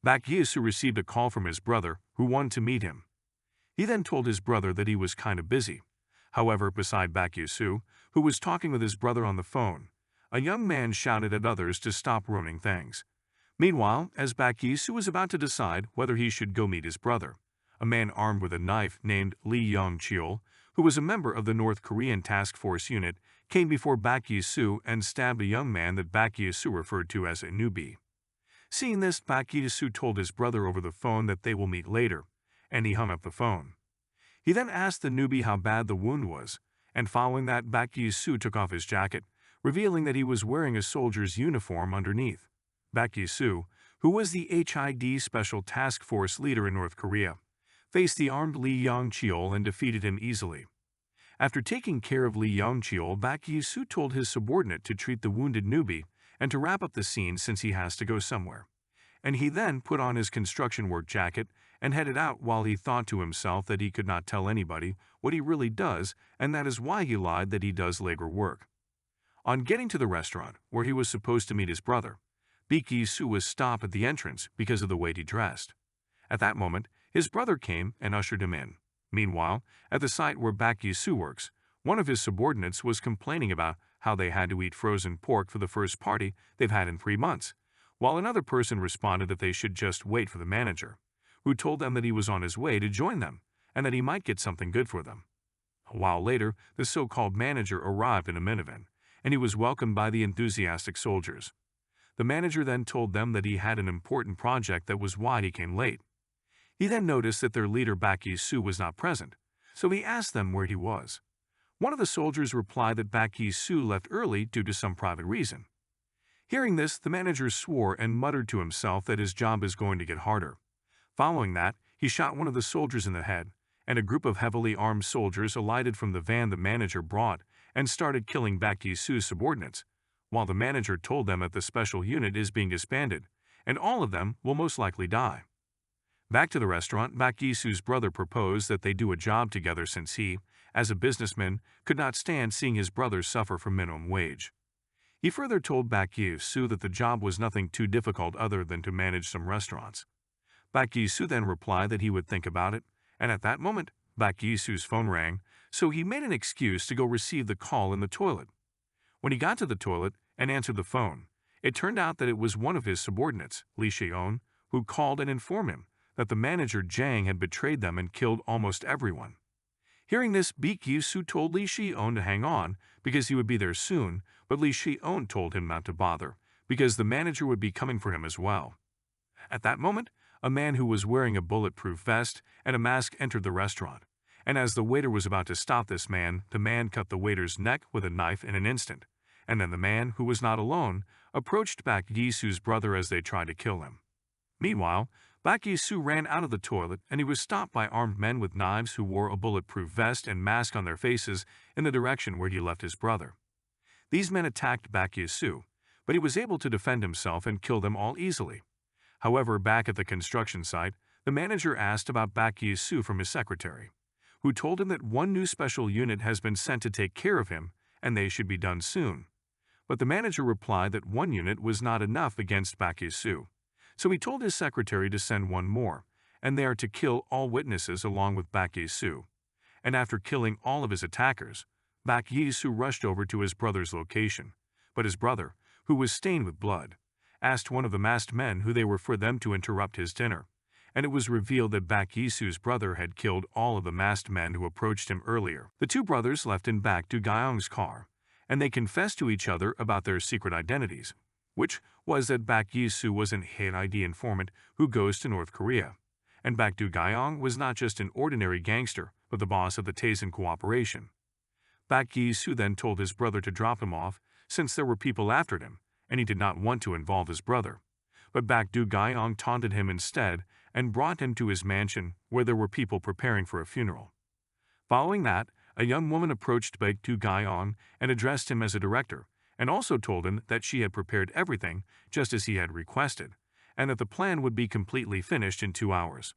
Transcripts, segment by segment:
Baek Yesu received a call from his brother, who wanted to meet him. He then told his brother that he was kind of busy. However, beside Baek Yesu, who was talking with his brother on the phone, a young man shouted at others to stop ruining things. Meanwhile, as Baek Yesu was about to decide whether he should go meet his brother, a man armed with a knife named Lee Yong-cheol, who was a member of the North Korean Task Force unit, came before Baek Yesu and stabbed a young man that Baek Yesu referred to as a newbie. Seeing this, Baek Yesu told his brother over the phone that they will meet later, and he hung up the phone. He then asked the newbie how bad the wound was, and following that, Baek Yesu took off his jacket, revealing that he was wearing a soldier's uniform underneath. Baek Yesu, who was the HID Special Task Force leader in North Korea, faced the armed Lee Yong-cheol and defeated him easily. After taking care of Lee Yong-cheol, Baek Yesu told his subordinate to treat the wounded newbie and to wrap up the scene since he has to go somewhere. And he then put on his construction work jacket and headed out while he thought to himself that he could not tell anybody what he really does, and that is why he lied that he does labor work. On getting to the restaurant, where he was supposed to meet his brother, Baek Yesu was stopped at the entrance because of the way he dressed. At that moment, his brother came and ushered him in. Meanwhile, at the site where Baek Yesu works, one of his subordinates was complaining about how they had to eat frozen pork for the first party they've had in 3 months, while another person responded that they should just wait for the manager, who told them that he was on his way to join them and that he might get something good for them. A while later, the so-called manager arrived in a minivan, and he was welcomed by the enthusiastic soldiers. The manager then told them that he had an important project, that was why he came late. He then noticed that their leader Baek Yesu was not present, so he asked them where he was. One of the soldiers replied that Baek Yesu left early due to some private reason. Hearing this, the manager swore and muttered to himself that his job is going to get harder. Following that, he shot one of the soldiers in the head, and a group of heavily armed soldiers alighted from the van the manager brought and started killing Baek Yesu's subordinates, while the manager told them that the special unit is being disbanded, and all of them will most likely die. Back to the restaurant, Baek Yesu's brother proposed that they do a job together since he, as a businessman, could not stand seeing his brother suffer for minimum wage. He further told Baek Yesu that the job was nothing too difficult other than to manage some restaurants. Baek Yesu then replied that he would think about it, and at that moment, Baek Yesu's phone rang, so he made an excuse to go receive the call in the toilet. When he got to the toilet and answered the phone, it turned out that it was one of his subordinates, Lee Shi-on, who called and informed him that the manager Jang had betrayed them and killed almost everyone. Hearing this, Baek Yesu told Lee Shi-on to hang on because he would be there soon, but Lee Shi-on told him not to bother because the manager would be coming for him as well. At that moment, a man who was wearing a bulletproof vest and a mask entered the restaurant, and as the waiter was about to stop this man, the man cut the waiter's neck with a knife in an instant, and then the man, who was not alone, approached Baek Yesu's brother as they tried to kill him. Meanwhile, Baek Yesu ran out of the toilet and he was stopped by armed men with knives who wore a bulletproof vest and mask on their faces in the direction where he left his brother. These men attacked Baek Yesu, but he was able to defend himself and kill them all easily. However, back at the construction site, the manager asked about Baek Yesu from his secretary, who told him that one new special unit has been sent to take care of him and they should be done soon. But the manager replied that one unit was not enough against Baek Yesu. So he told his secretary to send one more, and they are to kill all witnesses along with Baek Yesu. And after killing all of his attackers, Baek Yesu rushed over to his brother's location. But his brother, who was stained with blood, asked one of the masked men who they were for them to interrupt his dinner, and it was revealed that Baek Yesu's brother had killed all of the masked men who approached him earlier. The two brothers left in Baek Do-gyeong's car, and they confessed to each other about their secret identities, which was that Baek Yesu was an HID informant who goes to North Korea, and Baek Do-gyeong was not just an ordinary gangster, but the boss of the Taesan Cooperation. Baek Yesu then told his brother to drop him off since there were people after him, and he did not want to involve his brother. But Baek Do-gyeong taunted him instead and brought him to his mansion where there were people preparing for a funeral. Following that, a young woman approached Baek Do-gyeong and addressed him as a director, and also told him that she had prepared everything just as he had requested, and that the plan would be completely finished in 2 hours.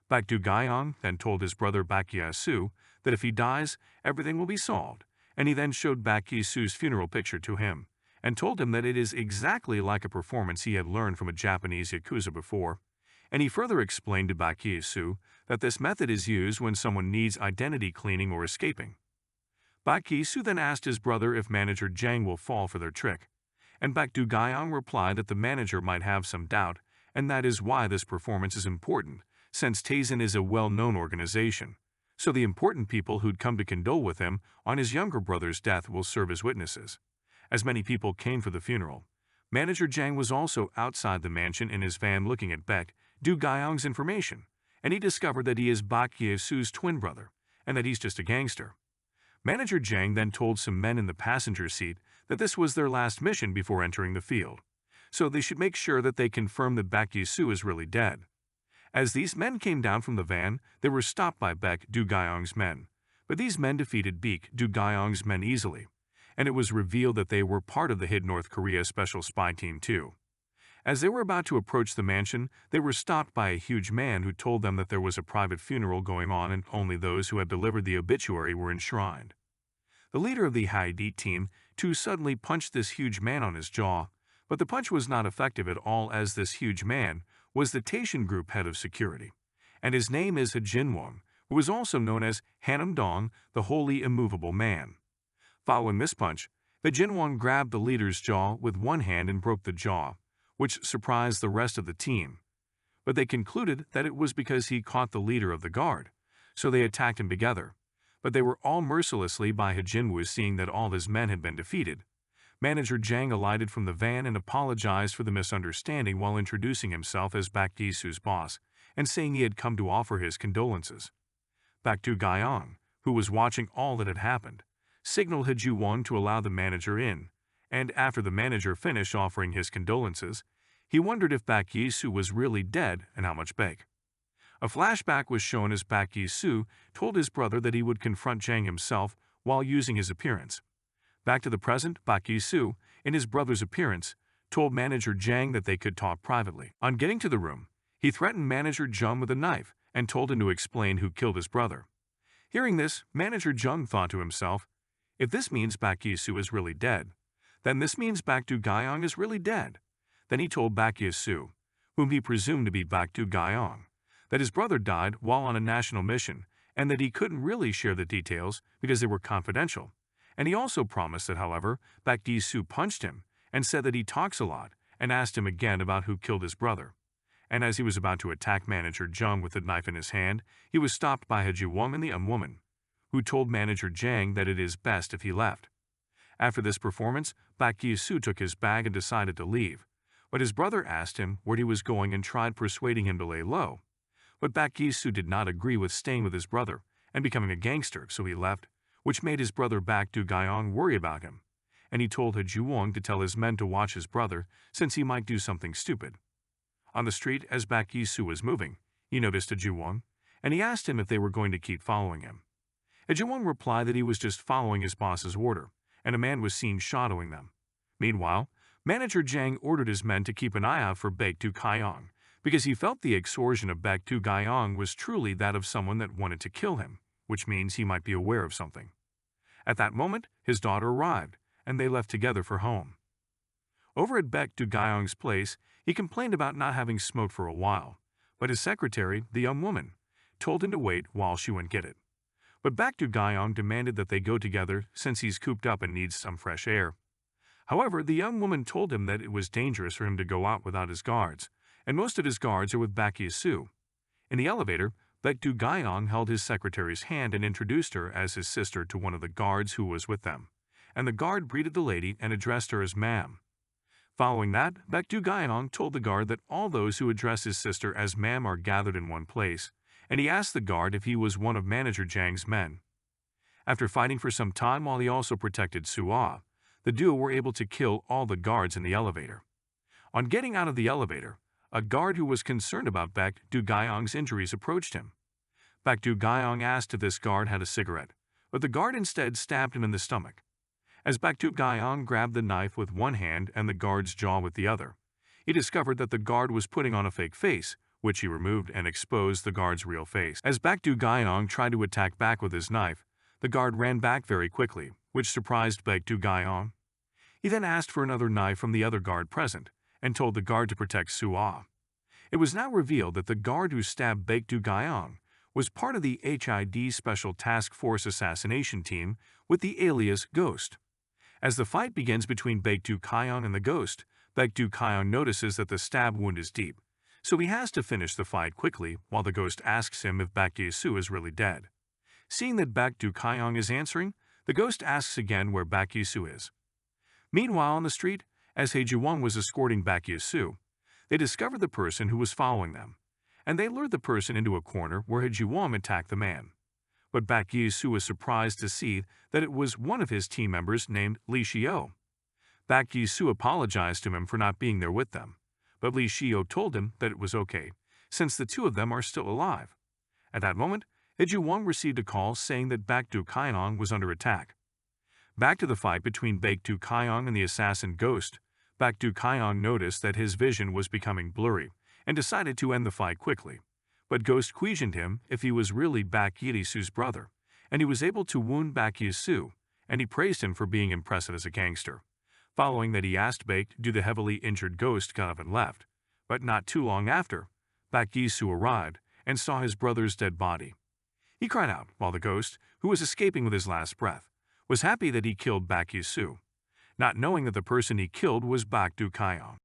Baek Do-gyeong then told his brother Baek Yesu that if he dies, everything will be solved, and he then showed Baek Yesu's funeral picture to him, and told him that it is exactly like a performance he had learned from a Japanese yakuza before, and he further explained to Baek Su that this method is used when someone needs identity cleaning or escaping. Baek Su then asked his brother if manager Jang will fall for their trick, and Baek Gyeong replied that the manager might have some doubt, and that is why this performance is important, since Taesin is a well-known organization, so the important people who'd come to condole with him on his younger brother's death will serve as witnesses. As many people came for the funeral, manager Jang was also outside the mansion in his van looking at Baek Gyeong's information, and he discovered that he is Baek Su's twin brother, and that he's just a gangster. Manager Jang then told some men in the passenger seat that this was their last mission before entering the field, so they should make sure that they confirm that Baek Su is really dead. As these men came down from the van, they were stopped by Baek Gyeong's men, but these men defeated Baek Gyeong's men easily, and it was revealed that they were part of the hid North Korea Special Spy Team too. As they were about to approach the mansion, they were stopped by a huge man who told them that there was a private funeral going on and only those who had delivered the obituary were enshrined. The leader of the Haidi team too suddenly punched this huge man on his jaw, but the punch was not effective at all as this huge man was the Taishan Group head of security, and his name is Jinwon, who was also known as Hanam Dong, the Holy Immovable Man. Following this punch, Jinwon grabbed the leader's jaw with one hand and broke the jaw, which surprised the rest of the team. But they concluded that it was because he caught the leader of the guard, so they attacked him together. But they were all mercilessly by Jinwoo seeing that all his men had been defeated. Manager Jang alighted from the van and apologized for the misunderstanding while introducing himself as Baek Su's boss and saying he had come to offer his condolences. Baek Gyeong, who was watching all that had happened, signaled Hee-won to allow the manager in, and after the manager finished offering his condolences, he wondered if Baek Su was really dead and how much Baek. A flashback was shown as Baek Su told his brother that he would confront Jang himself while using his appearance. Back to the present, Baek Su, in his brother's appearance, told manager Jang that they could talk privately. On getting to the room, he threatened manager Jung with a knife and told him to explain who killed his brother. Hearing this, manager Jung thought to himself, if this means Baek Su is really dead, then this means Baek Gyeong is really dead. Then he told Baek Su, whom he presumed to be Baek Gyeong, that his brother died while on a national mission and that he couldn't really share the details because they were confidential. And he also promised that, however, Baek Su punched him and said that he talks a lot and asked him again about who killed his brother. And as he was about to attack manager Jung with the knife in his hand, he was stopped by Hee-won and the woman, who told manager Jang that it is best if he left. After this performance, Baek Su took his bag and decided to leave, but his brother asked him where he was going and tried persuading him to lay low. But Baek Su did not agree with staying with his brother and becoming a gangster, so he left, which made his brother Baek Gyeong worry about him, and he told Hee-won to tell his men to watch his brother since he might do something stupid. On the street, as Baek Su was moving, he noticed Hee-won, and he asked him if they were going to keep following him. Hee-won replied that he was just following his boss's order, and a man was seen shadowing them. Meanwhile, manager Jang ordered his men to keep an eye out for Baek Gyeong, because he felt the extortion of Baek Gyeong was truly that of someone that wanted to kill him, which means he might be aware of something. At that moment, his daughter arrived, and they left together for home. Over at Baek Gyeong's place, he complained about not having smoked for a while, but his secretary, the young woman, told him to wait while she went get it. But Baek Gyeong demanded that they go together since he's cooped up and needs some fresh air. However, the young woman told him that it was dangerous for him to go out without his guards, and most of his guards are with Baek Su. In the elevator, Baek Gyeong held his secretary's hand and introduced her as his sister to one of the guards who was with them, and the guard greeted the lady and addressed her as ma'am. Following that, Baek Gyeong told the guard that all those who address his sister as ma'am are gathered in one place, and he asked the guard if he was one of manager Jang's men. After fighting for some time while he also protected Suah, the duo were able to kill all the guards in the elevator. On getting out of the elevator, a guard who was concerned about Baek Gyeong's injuries approached him. Baek Gyeong asked if this guard had a cigarette, but the guard instead stabbed him in the stomach. As Baek Gyeong grabbed the knife with one hand and the guard's jaw with the other, he discovered that the guard was putting on a fake face, which he removed and exposed the guard's real face. As Baek Gyeong tried to attack back with his knife, the guard ran back very quickly, which surprised Baek Gyeong. He then asked for another knife from the other guard present, and told the guard to protect Suah. It was now revealed that the guard who stabbed Baekdu Gyeong was part of the HID Special Task Force assassination team with the alias Ghost. As the fight begins between Baekdu Gyeong and the Ghost, Baekdu Gyeong notices that the stab wound is deep, so he has to finish the fight quickly while the Ghost asks him if Baek Yi-soo is really dead. Seeing that Baekdu Gyeong is answering, the Ghost asks again where Baek Yi-soo is. Meanwhile, on the street, as Hye Ji-won was escorting Baek Yi-soo, they discovered the person who was following them, and they lured the person into a corner where Hye Ji-won attacked the man. But Baek Yi-soo was surprised to see that it was one of his team members named Lee Shio. Baek Yi-soo apologized to him for not being there with them, but Lee Shio told him that it was okay, since the two of them are still alive. At that moment, Hye Ji-won received a call saying that Baekdu Gyeong was under attack. Back to the fight between Baekdu Gyeong and the assassin Ghost, Baekdu Gyeong noticed that his vision was becoming blurry and decided to end the fight quickly. But Ghost questioned him if he was really Baek Yi-soo's brother, and he was able to wound Baek Yi-soo, and he praised him for being impressive as a gangster. Following that, he asked Baek to the heavily injured Ghost got up and left, but not too long after, Baek Yi-soo arrived and saw his brother's dead body. He cried out, while the Ghost, who was escaping with his last breath, was happy that he killed Baek Yi-soo, not knowing that the person he killed was Baekdu Gyeong.